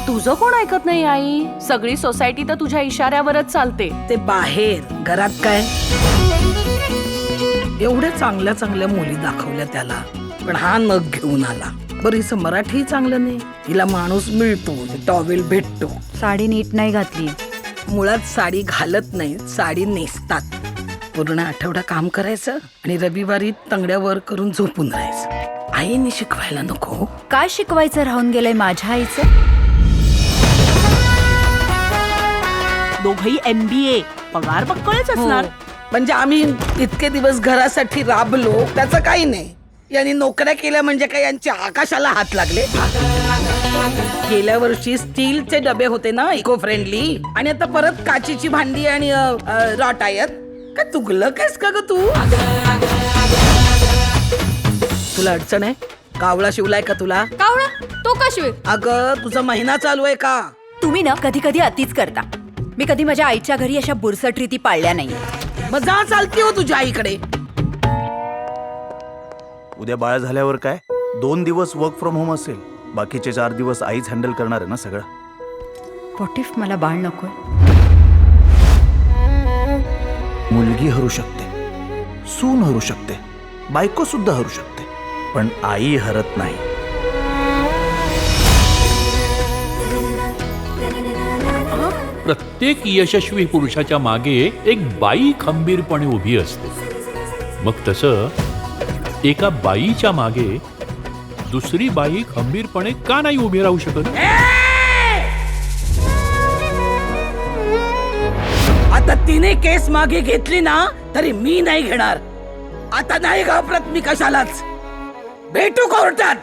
तुझं कोण ऐकत नाही आई? सगळी सोसायटी तर तुझ्या इशाऱ्यावरच चालते. ते बाहेर, घरात काय? एवढ्या चांगल्या चांगल्या मुली दाखवल्या त्याला, पण हा नग घेऊन आला. बरं हिचं मराठी चांगलं नाही, हिला माणूस मिळतो, टॉवेल भेटतो. साडी नीट नाही घातली. मुळात साडी घालत नाही, साडी नेसतात. पूर्ण आठवडा काम करायचं आणि रविवारी तंगड्या वर करून झोपून राहायचं. आईने शिकवायला नको? काय शिकवायचं राहून गेलंय माझ्या आईचं? दोघही MBA, पगार बक्कळच असणार. म्हणजे आम्ही इतके दिवस घरासाठी राबलो, त्याचं काही नाही. यांनी नोकऱ्या केल्या म्हणजे काय यांच्या आकाशाला हात लागले? गेल्या वर्षी स्टीलचे डबे होते ना, इको फ्रेंडली, आणि आता परत काचीची भांडी आणि रॉटायर. काय तुगलं कायस का ग तू? तुला अडचण आहे? कावळा शिवलाय का तुला? कावळा तो का शिवेल? अगं तुझा महिना चालू आहे का? तुम्ही ना कधी कधी अतिच करता. मी कधी माझ्या आईच्या घरी अशा बुरसट रीती पाळल्या नाही. मग जा चालती हो तुझ्या आईकडे. उद्या बाळ झाल्यावर काय 2 दिवस वर्क फ्रॉम होम असेल, बाकीचे 4 दिवस आईच हँडल करणार आहे ना सगळं. व्हॉट इफ मला बाळ नकोय? मुलगी हरू शकते, सून हरू शकते, बायको सुद्धा हरू शकते, पण आई हरत नाही. प्रत्येक यशस्वी पुरुषाच्या मागे एक बाई खंबीरपणे उभी असते. मग तसं एका बाईच्या मागे दुसरी बाई खंबीरपणे का नाही उभी राहू शकत? आता तिने केस मागे घेतली ना तरी मी नाही घेणार. आता नाही घाबरत मी कशालाच. भेटू कोर्टात.